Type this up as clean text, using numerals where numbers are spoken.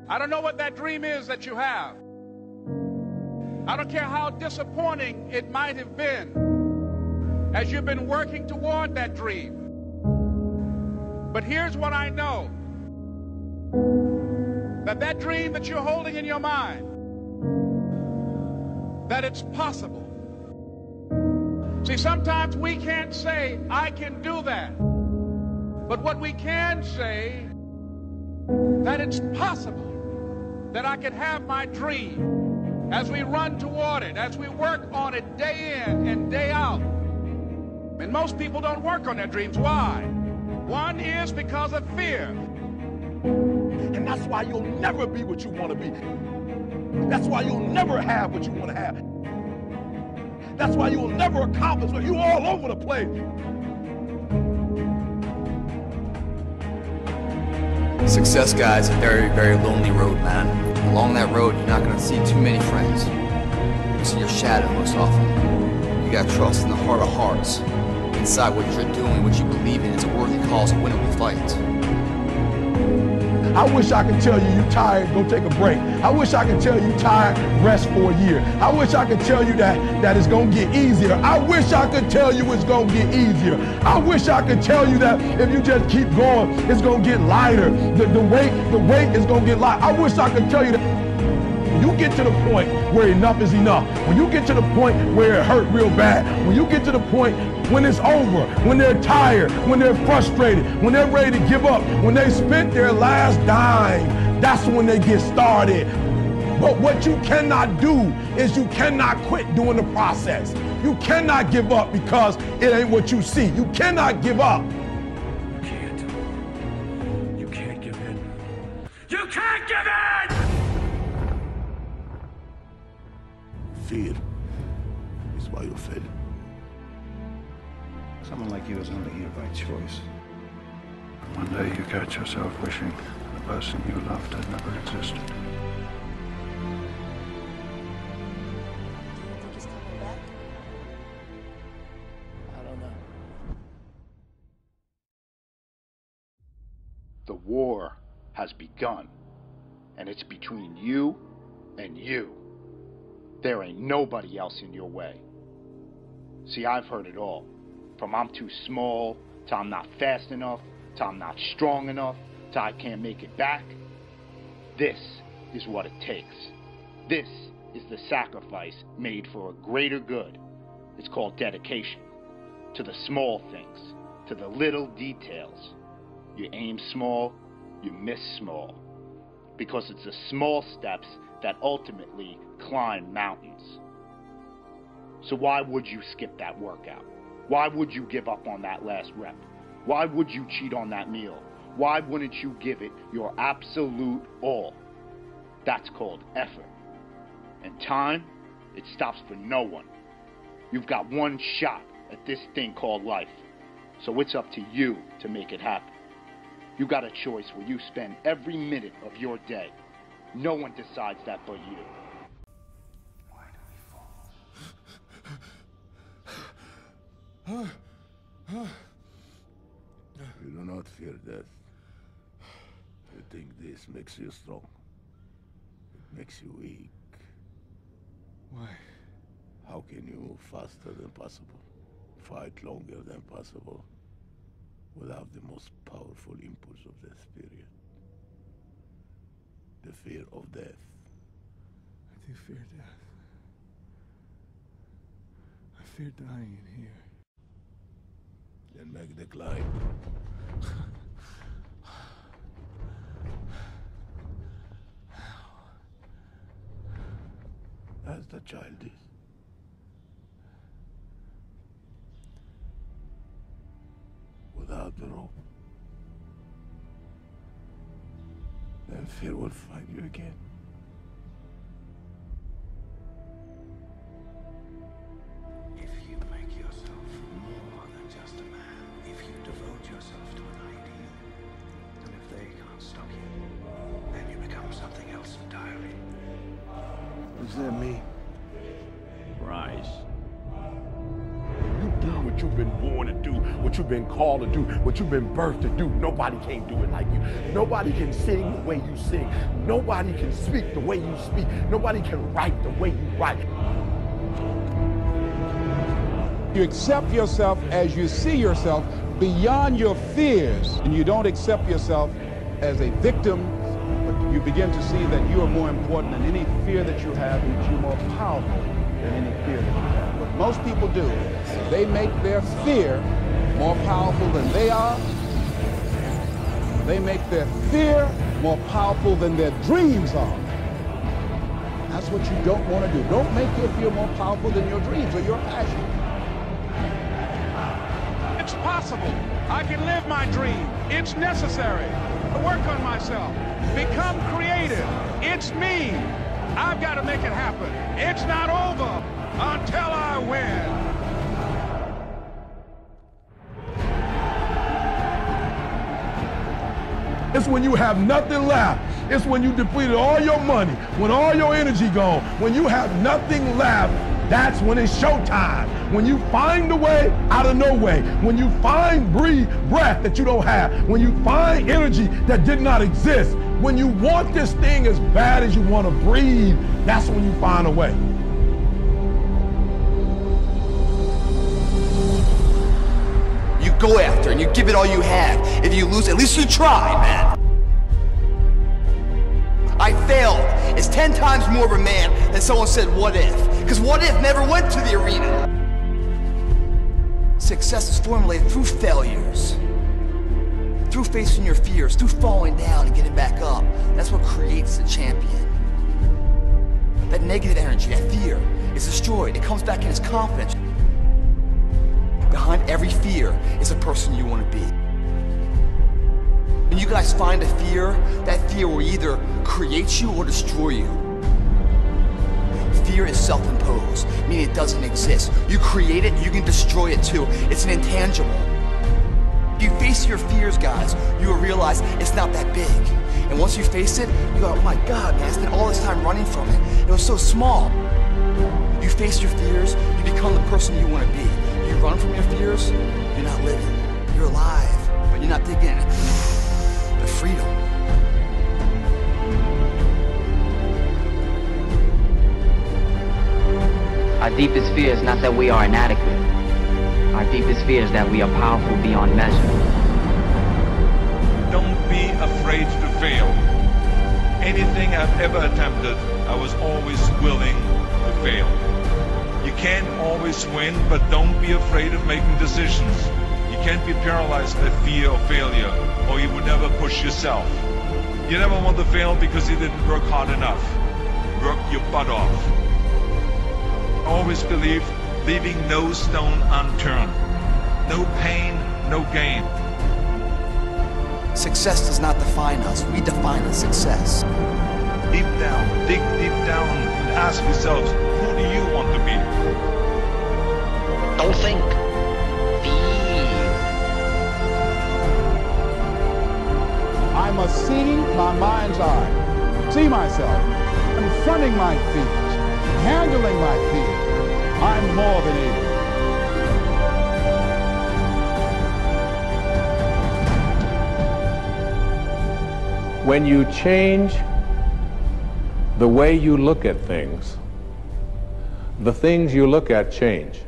I don't know what that dream is that you have. I don't care how disappointing it might have been as you've been working toward that dream. But here's what I know. That dream that you're holding in your mind, that it's possible. See, sometimes we can't say, I can do that. But what we can say, that it's possible that I can have my dream as we run toward it, as we work on it day in and day out. And most people don't work on their dreams. Why? One is because of fear. And that's why you'll never be what you want to be. That's why you'll never have what you want to have. That's why you'll never accomplish what you're all over the place. Success, guys, a very, very lonely road, man. Along that road, you're not going to see too many friends. You see your shadow most often. You got to trust in the heart of hearts. Inside what you're doing, what you believe in, is a worthy cause, a winnable fight. I wish I could tell you you're tired, go take a break. I wish I could tell you tired, rest for a year. I wish I could tell you that it's going to get easier. I wish I could tell you it's going to get easier. I wish I could tell you that if you just keep going, it's going to get lighter. The weight is going to get light. I wish I could tell you that. When you get to the point where enough is enough, when you get to the point where it hurt real bad, when you get to the point when it's over, when they're tired, when they're frustrated, when they're ready to give up, when they spent their last dime, that's when they get started. But what you cannot do is you cannot quit doing the process. You cannot give up because it ain't what you see. You cannot give up. You can't. You can't give in. You can't give in! Fear is why you fail. Someone like you is only here by choice. One day you catch yourself wishing the person you loved had never existed. Do you think he's coming back? I don't know. The war has begun, and it's between you and you. There ain't nobody else in your way. See, I've heard it all. From I'm too small, to I'm not fast enough, to I'm not strong enough, to I can't make it back. This is what it takes. This is the sacrifice made for a greater good. It's called dedication. To the small things, to the little details. You aim small, you miss small. Because it's the small steps that ultimately climb mountains. So why would you skip that workout? Why would you give up on that last rep? Why would you cheat on that meal? Why wouldn't you give it your absolute all? That's called effort. And time, it stops for no one. You've got one shot at this thing called life. So it's up to you to make it happen. You got a choice where you spend every minute of your day. No one decides that but you. Why do we fall? You do not fear death. You think this makes you strong. It makes you weak. Why? How can you move faster than possible, fight longer than possible, without the most powerful impulse of the spirit? The fear of death. I do fear death. I fear dying in here. Then make the climb. As the child is. Without the rope. Then fear will find you again. If you make yourself more than just a man, if you devote yourself to an ideal, and if they can't stop you, then you become something else entirely. What does that mean? Rise. You do what you've been born to do. what you've been called to do, what you've been birthed to do. Nobody can do it like you. Nobody can sing the way you sing. Nobody can speak the way you speak. Nobody can write the way you write. You accept yourself as you see yourself beyond your fears, and you don't accept yourself as a victim, but you begin to see that you are more important than any fear that you have, and that you're more powerful than any fear that you have. What most people do, they make their fear more powerful than they are. They make their fear more powerful than their dreams are. That's what you don't want to do. Don't make your fear more powerful than your dreams or your passion. It's possible. I can live my dream. It's necessary to work on myself. Become creative. It's me. I've got to make it happen. It's not over until I win. It's when you have nothing left. It's when you depleted all your money, when all your energy gone, when you have nothing left. That's when it's showtime. When you find a way out of no way. When you find breath that you don't have. When you find energy that did not exist. When you want this thing as bad as you want to breathe, that's when you find a way. You go after and you give it all you have. If you lose, at least you tried, man. I failed. It's 10 times more of a man than someone said, what if? Because what if never went to the arena. Success is formulated through failures, through facing your fears, through falling down and getting back up. That's what creates the champion. That negative energy, that fear, is destroyed. It comes back in as confidence. Behind every fear is a person you want to be. When you guys find a fear, that fear will either create you or destroy you. Fear is self-imposed, meaning it doesn't exist. You create it, you can destroy it too. It's an intangible. If you face your fears, guys, you will realize it's not that big. And once you face it, you go, oh my God, man, I spent all this time running from it. It was so small. You face your fears, you become the person you want to be. You run from your fears, you're not living. You're alive, but you're not digging the freedom. Our deepest fear is not that we are inadequate. Our deepest fear is that we are powerful beyond measure. Don't be afraid to fail. Anything I've ever attempted, I was always willing to fail. You can't always win, but don't be afraid of making decisions. You can't be paralyzed by fear of failure, or you would never push yourself. You never want to fail because you didn't work hard enough. Work your butt off. Always believe, leaving no stone unturned. No pain, no gain. Success does not define us. We define the success. Deep down, dig deep down and ask yourselves, who do you want to be? Don't think. Feel. I must see my mind's eye, see myself, confronting my fears, handling my fears. I'm more than able. When you change the way you look at things, the things you look at change.